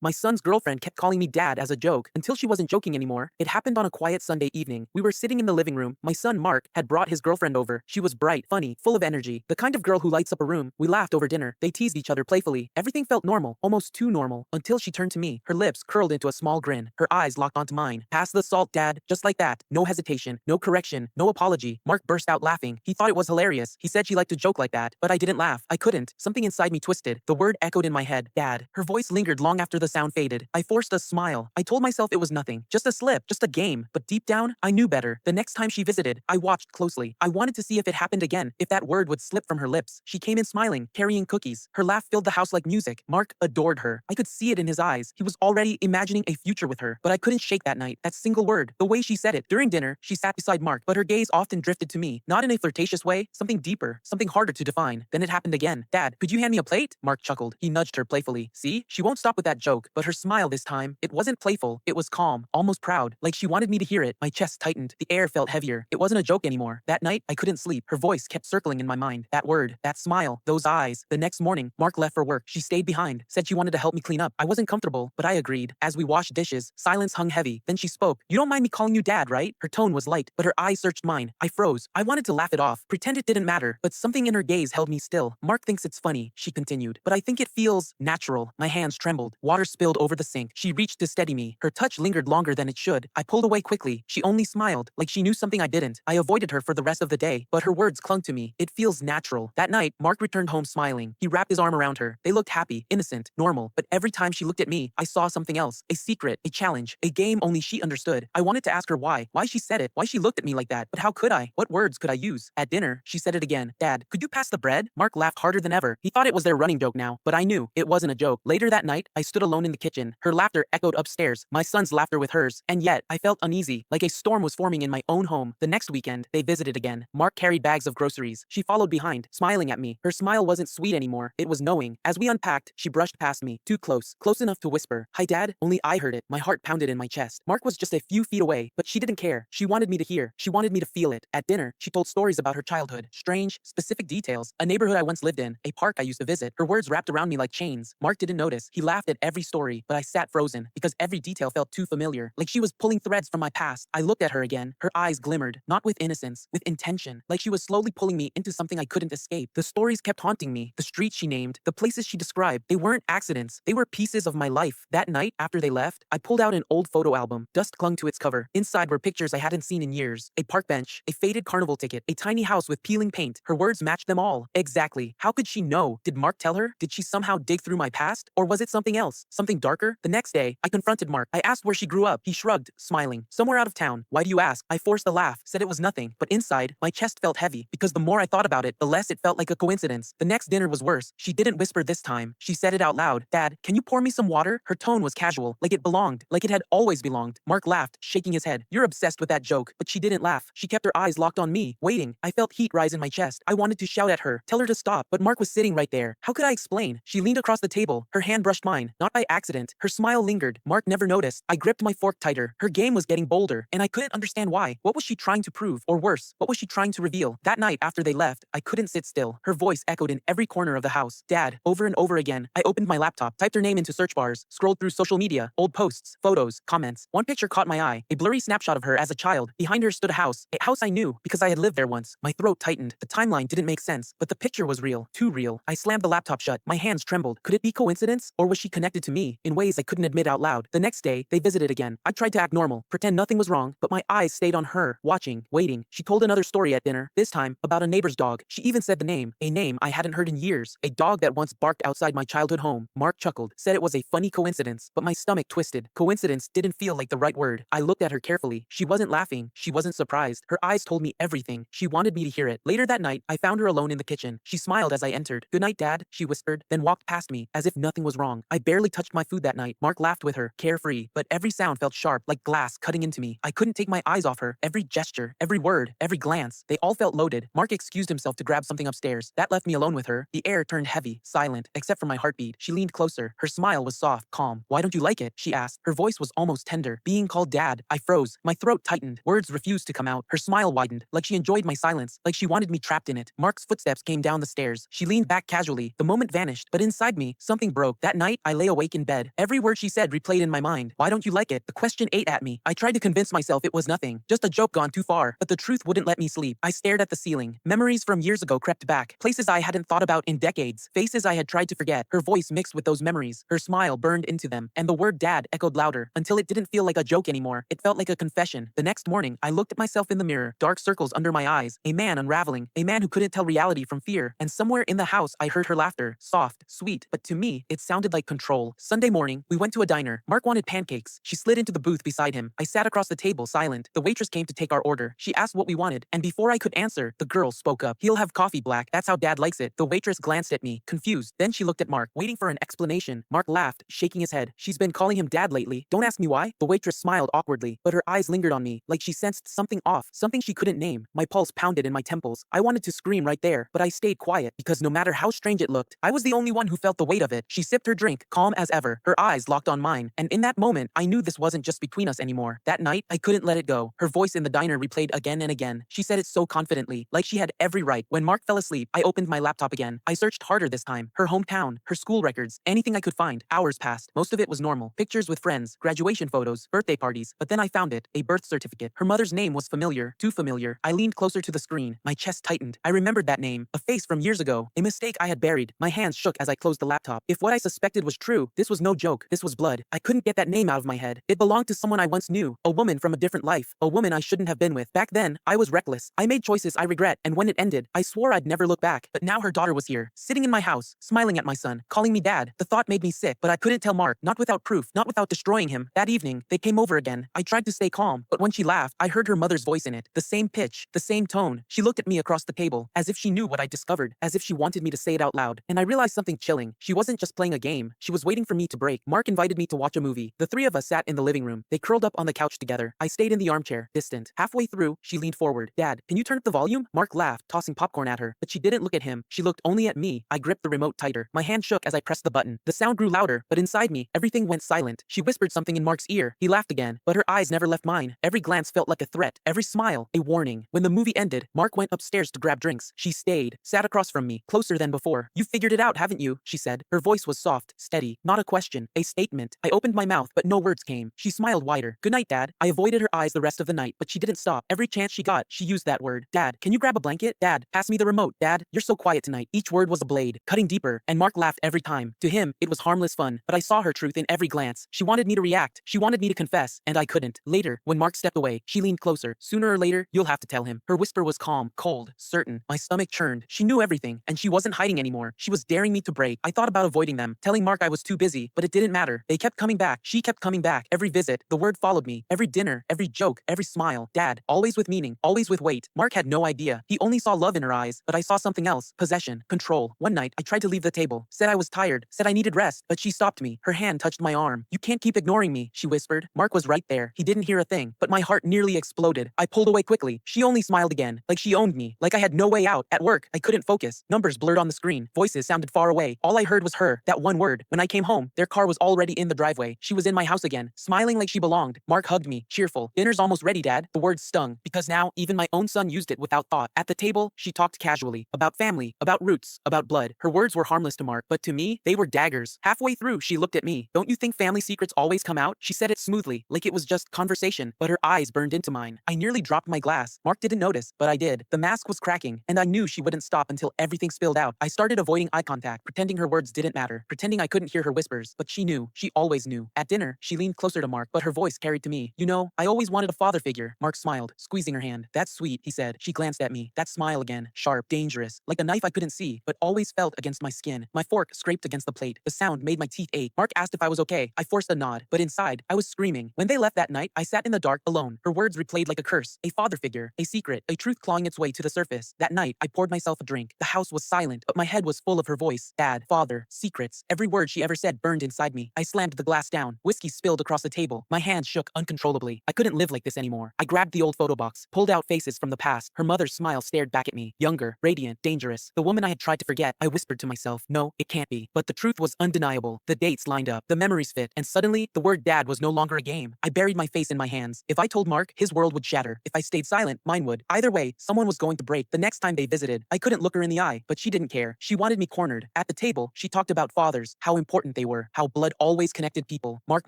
My son's girlfriend kept calling me dad as a joke until she wasn't joking anymore. It happened on a quiet Sunday evening. We were sitting in the living room. My son Mark had brought his girlfriend over. She was bright, funny, full of energy, the kind of girl who lights up a room. We laughed over dinner. They teased each other playfully. Everything felt normal, almost too normal, until she turned to me. Her lips curled into a small grin. Her eyes locked onto mine. Pass the salt, Dad. Just like that. No hesitation, no correction, no apology. Mark burst out laughing. He thought it was hilarious. He said she liked to joke like that, but I didn't laugh. I couldn't. Something inside me twisted. The word echoed in my head. Dad. Her voice lingered long after the sound faded. I forced a smile. I told myself it was nothing. Just a slip. Just a game. But deep down, I knew better. The next time she visited, I watched closely. I wanted to see if it happened again, if that word would slip from her lips. She came in smiling, carrying cookies. Her laugh filled the house like music. Mark adored her. I could see it in his eyes. He was already imagining a future with her, but I couldn't shake that night. That single word. The way she said it. During dinner, she sat beside Mark, but her gaze often drifted to me. Not in a flirtatious way, something deeper, something harder to define. Then it happened again. Dad, could you hand me a plate? Mark chuckled. He nudged her playfully. See? She won't stop with that joke. But her smile this time, it wasn't playful. It was calm, almost proud, like she wanted me to hear it. My chest tightened. The air felt heavier. It wasn't a joke anymore. That night, I couldn't sleep. Her voice kept circling in my mind. That word, that smile, those eyes. The next morning, Mark left for work. She stayed behind, said she wanted to help me clean up. I wasn't comfortable, but I agreed. As we washed dishes, silence hung heavy. Then she spoke. You don't mind me calling you Dad, right? Her tone was light, but her eyes searched mine. I froze. I wanted to laugh it off, pretend it didn't matter, but something in her gaze held me still. Mark thinks it's funny, she continued, but I think it feels natural. My hands trembled. Water spilled over the sink. She reached to steady me. Her touch lingered longer than it should. I pulled away quickly. She only smiled, like she knew something I didn't. I avoided her for the rest of the day, but her words clung to me. It feels natural. That night, Mark returned home smiling. He wrapped his arm around her. They looked happy, innocent, normal, but every time she looked at me, I saw something else. A secret, a challenge, a game only she understood. I wanted to ask her why she said it, why she looked at me like that, but how could I? What words could I use? At dinner, she said it again. Dad, could you pass the bread? Mark laughed harder than ever. He thought it was their running joke now, but I knew it wasn't a joke. Later that night, I stood alone in the kitchen. Her laughter echoed upstairs, my son's laughter with hers, and yet I felt uneasy, like a storm was forming in my own home. The next weekend, they visited again. Mark carried bags of groceries. She followed behind, smiling at me. Her smile wasn't sweet anymore. It was knowing. As we unpacked, she brushed past me, too close, close enough to whisper, "Hi, Dad." Only I heard it. My heart pounded in my chest. Mark was just a few feet away, but she didn't care. She wanted me to hear. She wanted me to feel it. At dinner, she told stories about her childhood, strange, specific details, a neighborhood I once lived in, a park I used to visit. Her words wrapped around me like chains. Mark didn't notice. He laughed at every story, but I sat frozen because every detail felt too familiar, like she was pulling threads from my past. I looked at her again. Her eyes glimmered, not with innocence, with intention, like she was slowly pulling me into something I couldn't escape. The stories kept haunting me. The streets she named, the places she described, they weren't accidents. They were pieces of my life. That night, after they left, I pulled out an old photo album. Dust clung to its cover. Inside were pictures I hadn't seen in years. A park bench, a faded carnival ticket, a tiny house with peeling paint. Her words matched them all. Exactly. How could she know? Did Mark tell her? Did she somehow dig through my past? Or was it something else? Something darker? The next day, I confronted Mark. I asked where she grew up. He shrugged, smiling. Somewhere out of town. Why do you ask? I forced a laugh, said it was nothing. But inside, my chest felt heavy, because the more I thought about it, the less it felt like a coincidence. The next dinner was worse. She didn't whisper this time. She said it out loud. Dad, can you pour me some water? Her tone was casual, like it belonged, like it had always belonged. Mark laughed, shaking his head. You're obsessed with that joke. But she didn't laugh. She kept her eyes locked on me, waiting. I felt heat rise in my chest. I wanted to shout at her, tell her to stop, but Mark was sitting right there. How could I explain? She leaned across the table. Her hand brushed mine, not by accident. Her smile lingered. Mark never noticed. I gripped my fork tighter. Her game was getting bolder, and I couldn't understand why. What was she trying to prove? Or worse, what was she trying to reveal? That night, after they left, I couldn't sit still. Her voice echoed in every corner of the house. Dad, over and over again. I opened my laptop, typed her name into search bars, scrolled through social media, old posts, photos, comments. One picture caught my eye, a blurry snapshot of her as a child. Behind her stood a house I knew because I had lived there once. My throat tightened. The timeline didn't make sense, but the picture was real, too real. I slammed the laptop shut. My hands trembled. Could it be coincidence? Or was she connected to me in ways I couldn't admit out loud? The next day, they visited again. I tried to act normal, pretend nothing was wrong, but my eyes stayed on her, watching, waiting. She told another story at dinner, this time about a neighbor's dog. She even said the name, a name I hadn't heard in years, a dog that once barked outside my childhood home. Mark chuckled, said it was a funny coincidence, but my stomach twisted. Coincidence didn't feel like the right word. I looked at her carefully. She wasn't laughing. She wasn't surprised. Her eyes told me everything. She wanted me to hear it. Later that night, I found her alone in the kitchen. She smiled as I entered. "Good night, Dad," she whispered, then walked past me, as if nothing was wrong. I barely touched my food that night. Mark laughed with her, carefree, but every sound felt sharp, like glass cutting into me. I couldn't take my eyes off her. Every gesture, every word, every glance, they all felt loaded. Mark excused himself to grab something upstairs. That left me alone with her. The air turned heavy, silent, except for my heartbeat. She leaned closer. Her smile was soft, calm. "Why don't you like it?" she asked. Her voice was almost tender. Being called Dad, I froze. My throat tightened. Words refused to come out. Her smile widened, like she enjoyed my silence, like she wanted me trapped in it. Mark's footsteps came down the stairs. She leaned back casually. The moment vanished, but inside me, something broke. That night, I lay awake awake in bed. Every word she said replayed in my mind. Why don't you like it? The question ate at me. I tried to convince myself it was nothing, just a joke gone too far, but the truth wouldn't let me sleep. I stared at the ceiling. Memories from years ago crept back. Places I hadn't thought about in decades. Faces I had tried to forget. Her voice mixed with those memories. Her smile burned into them. And the word dad echoed louder, until it didn't feel like a joke anymore. It felt like a confession. The next morning, I looked at myself in the mirror. Dark circles under my eyes. A man unraveling. A man who couldn't tell reality from fear. And somewhere in the house, I heard her laughter. Soft, sweet, but to me, it sounded like control. Sunday morning, we went to a diner. Mark wanted pancakes. She slid into the booth beside him. I sat across the table, silent. The waitress came to take our order. She asked what we wanted, and before I could answer, the girl spoke up. He'll have coffee black. That's how dad likes it. The waitress glanced at me, confused. Then she looked at Mark, waiting for an explanation. Mark laughed, shaking his head. She's been calling him dad lately. Don't ask me why. The waitress smiled awkwardly, but her eyes lingered on me, like she sensed something off, something she couldn't name. My pulse pounded in my temples. I wanted to scream right there, but I stayed quiet, because no matter how strange it looked, I was the only one who felt the weight of it. She sipped her drink, calm as ever, her eyes locked on mine, and in that moment, I knew this wasn't just between us anymore. That night, I couldn't let it go. Her voice in the diner replayed again and again. She said it so confidently, like she had every right. When Mark fell asleep, I opened my laptop again. I searched harder this time. Her hometown, her school records, anything I could find. Hours passed. Most of it was normal. Pictures with friends, graduation photos, birthday parties. But then I found it, a birth certificate. Her mother's name was familiar, too familiar. I leaned closer to the screen. My chest tightened. I remembered that name, a face from years ago, a mistake I had buried. My hands shook as I closed the laptop. If what I suspected was true, this was no joke. This was blood. I couldn't get that name out of my head. It belonged to someone I once knew, a woman from a different life, a woman I shouldn't have been with. Back then, I was reckless. I made choices I regret, and when it ended, I swore I'd never look back. But now her daughter was here, sitting in my house, smiling at my son, calling me dad. The thought made me sick, but I couldn't tell Mark, not without proof, not without destroying him. That evening, they came over again. I tried to stay calm, but when she laughed, I heard her mother's voice in it. The same pitch, the same tone. She looked at me across the table, as if she knew what I discovered, as if she wanted me to say it out loud. And I realized something chilling. She wasn't just playing a game. She was waiting for me to break. Mark invited me to watch a movie. The three of us sat in the living room. They curled up on the couch together. I stayed in the armchair, distant. Halfway through, she leaned forward. Dad, can you turn up the volume? Mark laughed, tossing popcorn at her, but she didn't look at him. She looked only at me. I gripped the remote tighter. My hand shook as I pressed the button. The sound grew louder, but inside me, everything went silent. She whispered something in Mark's ear. He laughed again, but her eyes never left mine. Every glance felt like a threat, every smile, a warning. When the movie ended, Mark went upstairs to grab drinks. She stayed, sat across from me, closer than before. You figured it out, haven't you? She said. Her voice was soft, steady, not a question, a statement. I opened my mouth, but no words came. She smiled wider. Good night, Dad. I avoided her eyes the rest of the night, but she didn't stop. Every chance she got, she used that word. Dad, can you grab a blanket? Dad, pass me the remote. Dad, you're so quiet tonight. Each word was a blade, cutting deeper, and Mark laughed every time. To him, it was harmless fun, but I saw her truth in every glance. She wanted me to react. She wanted me to confess, and I couldn't. Later, when Mark stepped away, she leaned closer. Sooner or later, you'll have to tell him. Her whisper was calm, cold, certain. My stomach churned. She knew everything, and she wasn't hiding anymore. She was daring me to break. I thought about avoiding them, telling Mark I was too busy, but it didn't matter. They kept coming back. She kept coming back. Every visit, the word followed me. Every dinner, every joke, every smile. Dad, always with meaning, always with weight. Mark had no idea. He only saw love in her eyes, but I saw something else. Possession, control. One night, I tried to leave the table, said I was tired, said I needed rest, but she stopped me. Her hand touched my arm. You can't keep ignoring me, she whispered. Mark was right there. He didn't hear a thing, but my heart nearly exploded. I pulled away quickly. She only smiled again, like she owned me, like I had no way out. At work, I couldn't focus. Numbers blurred on the screen. Voices sounded far away. All I heard was her, that one word. When I came home, their car was already in the driveway. She was in my house again, smiling like she belonged. Mark hugged me, cheerful. Dinner's almost ready, Dad. The words stung, because now even my own son used it without thought. At the table, she talked casually, about family, about roots, about blood. Her words were harmless to Mark, but to me, they were daggers. Halfway through, she looked at me. Don't you think family secrets always come out? She said it smoothly, like it was just conversation, but her eyes burned into mine. I nearly dropped my glass. Mark didn't notice, but I did. The mask was cracking, and I knew she wouldn't stop until everything spilled out. I started avoiding eye contact, pretending her words didn't matter, pretending I couldn't hear her whispers, but she knew. She always knew. At dinner, she leaned closer to Mark, but her voice carried to me. You know, I always wanted a father figure. Mark smiled, squeezing her hand. That's sweet, he said. She glanced at me. That smile again, sharp, dangerous, like a knife I couldn't see, but always felt against my skin. My fork scraped against the plate. The sound made my teeth ache. Mark asked if I was okay. I forced a nod, but inside, I was screaming. When they left that night, I sat in the dark, alone. Her words replayed like a curse, a father figure, a secret, a truth clawing its way to the surface. That night, I poured myself a drink. The house was silent, but my head was full of her voice. Dad, father, secrets. Every word she ever said burned inside me. I slammed the glass down. Whiskey spilled across the table. My hands shook uncontrollably. I couldn't live like this anymore. I grabbed the old photo box, pulled out faces from the past. Her mother's smile stared back at me. Younger, radiant, dangerous. The woman I had tried to forget. I whispered to myself, no, it can't be. But the truth was undeniable. The dates lined up. The memories fit. And suddenly, the word dad was no longer a game. I buried my face in my hands. If I told Mark, his world would shatter. If I stayed silent, mine would. Either way, someone was going to break. The next time they visited, I couldn't look her in the eye, but she didn't care. She wanted me cornered. At the table, she talked about fathers, how important important they were, how blood always connected people. Mark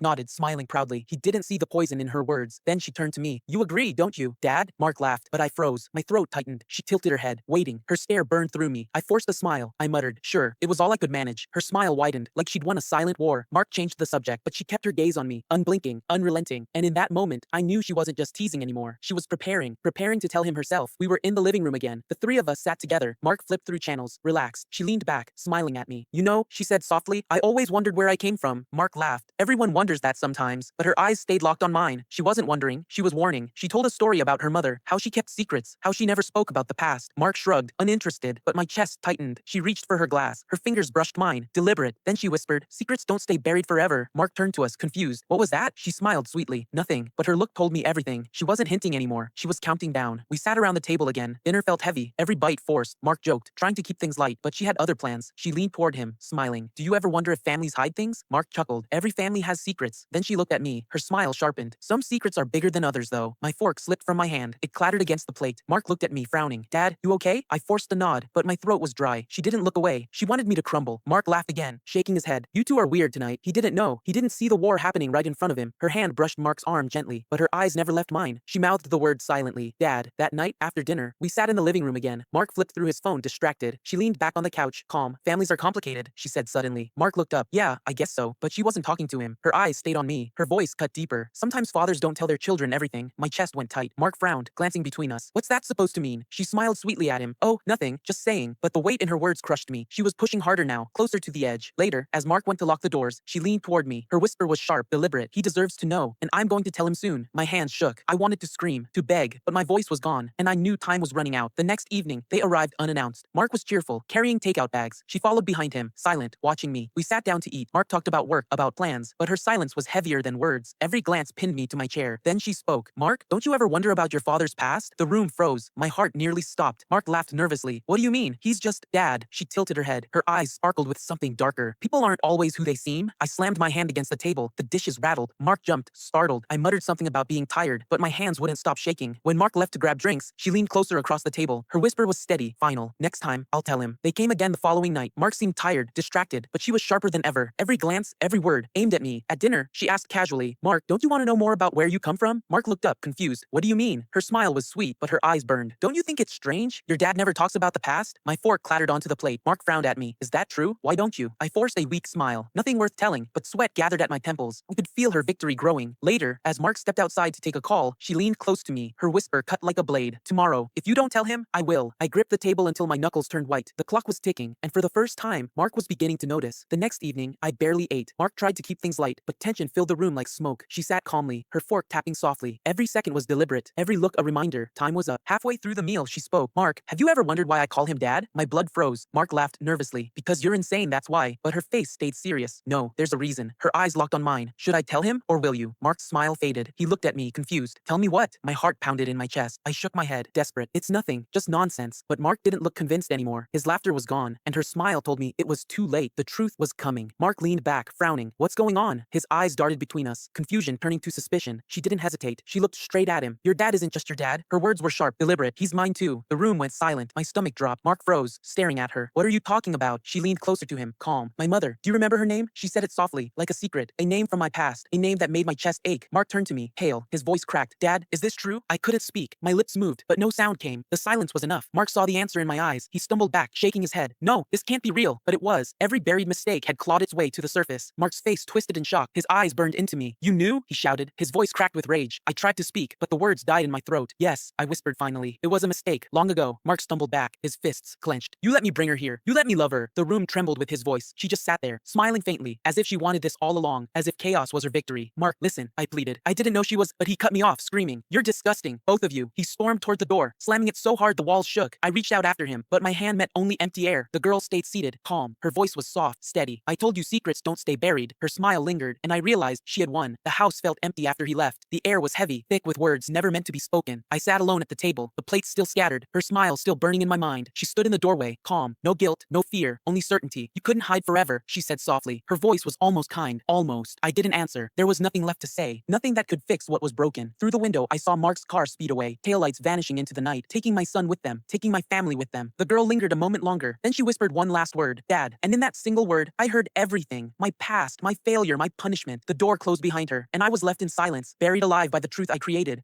nodded, smiling proudly. He didn't see the poison in her words. Then she turned to me. You agree, don't you, Dad? Mark laughed, but I froze. My throat tightened. She tilted her head, waiting. Her stare burned through me. I forced a smile. I muttered, sure. It was all I could manage. Her smile widened, like she'd won a silent war. Mark changed the subject, but she kept her gaze on me, unblinking, unrelenting. And in that moment, I knew she wasn't just teasing anymore. She was preparing to tell him herself. We were in the living room again. The three of us sat together. Mark flipped through channels, relaxed. She leaned back, smiling at me. You know, she said softly, I always wondered where I came from. Mark laughed. Everyone wonders that sometimes, but her eyes stayed locked on mine. She wasn't wondering, she was warning. She told a story about her mother, how she kept secrets, how she never spoke about the past. Mark shrugged, uninterested, but my chest tightened. She reached for her glass. Her fingers brushed mine, deliberate. Then she whispered, secrets don't stay buried forever. Mark turned to us, confused. What was that? She smiled sweetly. Nothing, but her look told me everything. She wasn't hinting anymore. She was counting down. We sat around the table again. Dinner felt heavy, every bite forced. Mark joked, trying to keep things light, but she had other plans. She leaned toward him, smiling. Do you ever wonder if families hide things? Mark chuckled. Every family has secrets. Then she looked at me. Her smile sharpened. Some secrets are bigger than others, though. My fork slipped from my hand. It clattered against the plate. Mark looked at me, frowning. Dad, you okay? I forced a nod, but my throat was dry. She didn't look away. She wanted me to crumble. Mark laughed again, shaking his head. You two are weird tonight. He didn't know. He didn't see the war happening right in front of him. Her hand brushed Mark's arm gently, but her eyes never left mine. She mouthed the word silently. Dad. That night, after dinner, we sat in the living room again. Mark flipped through his phone, distracted. She leaned back on the couch, calm. Families are complicated, she said suddenly. Mark looked up. Yeah, I guess so, but she wasn't talking to him. Her eyes stayed on me. Her voice cut deeper. Sometimes fathers don't tell their children everything. My chest went tight. Mark frowned, glancing between us. What's that supposed to mean? She smiled sweetly at him. Oh, nothing, just saying. But the weight in her words crushed me. She was pushing harder now, closer to the edge. Later, as Mark went to lock the doors, she leaned toward me. Her whisper was sharp, deliberate. He deserves to know, and I'm going to tell him soon. My hands shook. I wanted to scream, to beg, but my voice was gone, and I knew time was running out. The next evening, they arrived unannounced. Mark was cheerful, carrying takeout bags. She followed behind him, silent, watching me. We sat down to eat. Mark talked about work, about plans, but her silence was heavier than words. Every glance pinned me to my chair. Then she spoke. Mark, don't you ever wonder about your father's past? The room froze. My heart nearly stopped. Mark laughed nervously. What do you mean? He's just Dad. She tilted her head. Her eyes sparkled with something darker. People aren't always who they seem. I slammed my hand against the table. The dishes rattled. Mark jumped, startled. I muttered something about being tired, but my hands wouldn't stop shaking. When Mark left to grab drinks, she leaned closer across the table. Her whisper was steady, final. Next time, I'll tell him. They came again the following night. Mark seemed tired, distracted, but she was sharper than ever. Every glance, every word, aimed at me. At dinner, she asked casually, Mark, don't you want to know more about where you come from? Mark looked up, confused. What do you mean? Her smile was sweet, but her eyes burned. Don't you think it's strange? Your dad never talks about the past? My fork clattered onto the plate. Mark frowned at me. Is that true? Why don't you? I forced a weak smile. Nothing worth telling, but sweat gathered at my temples. I could feel her victory growing. Later, as Mark stepped outside to take a call, she leaned close to me, her whisper cut like a blade. Tomorrow, if you don't tell him, I will. I gripped the table until my knuckles turned white. The clock was ticking, and for the first time, Mark was beginning to notice. The next evening, I barely ate. Mark tried to keep things light, but tension filled the room like smoke. She sat calmly, her fork tapping softly. Every second was deliberate, every look a reminder. Time was up. Halfway through the meal, she spoke. Mark, have you ever wondered why I call him Dad? My blood froze. Mark laughed nervously. Because you're insane, that's why. But her face stayed serious. No, there's a reason. Her eyes locked on mine. Should I tell him, or will you? Mark's smile faded. He looked at me, confused. Tell me what? My heart pounded in my chest. I shook my head, desperate. It's nothing, just nonsense. But Mark didn't look convinced anymore. His laughter was gone, and her smile told me it was too late. The truth was coming. Mark leaned back, frowning. What's going on? His eyes darted between us, confusion turning to suspicion. She didn't hesitate. She looked straight at him. Your dad isn't just your dad. Her words were sharp, deliberate. He's mine too. The room went silent. My stomach dropped. Mark froze, staring at her. What are you talking about? She leaned closer to him, calm. My mother. Do you remember her name? She said it softly, like a secret. A name from my past. A name that made my chest ache. Mark turned to me, pale. His voice cracked. Dad, is this true? I couldn't speak. My lips moved, but no sound came. The silence was enough. Mark saw the answer in my eyes. He stumbled back, shaking his head. No, this can't be real. But it was. Every buried mistake had clawed its way to the surface. Mark's face twisted in shock. His eyes burned into me. You knew? He shouted. His voice cracked with rage. I tried to speak, but the words died in my throat. Yes, I whispered finally. It was a mistake. Long ago. Mark stumbled back, his fists clenched. You let me bring her here. You let me love her. The room trembled with his voice. She just sat there, smiling faintly, as if she wanted this all along, as if chaos was her victory. Mark, listen, I pleaded. I didn't know she was, but he cut me off, screaming. You're disgusting, both of you. He stormed toward the door, slamming it so hard the walls shook. I reached out after him, but my hand met only empty air. The girl stayed seated, calm. Her voice was soft, steady. I told you secrets don't stay buried. Her smile lingered, and I realized she had won. The house felt empty after he left. The air was heavy, thick with words never meant to be spoken. I sat alone at the table, the plates still scattered, her smile still burning in my mind. She stood in the doorway, calm. No guilt, no fear, only certainty. You couldn't hide forever, she said softly. Her voice was almost kind, almost. I didn't answer. There was nothing left to say, nothing that could fix what was broken. Through the window, I saw Mark's car speed away, taillights vanishing into the night, taking my son with them, taking my family with them. The girl lingered a moment longer, then she whispered one last word, Dad. And in that single word, I heard everything. My past, my failure, my punishment. The door closed behind her, and I was left in silence, buried alive by the truth I created.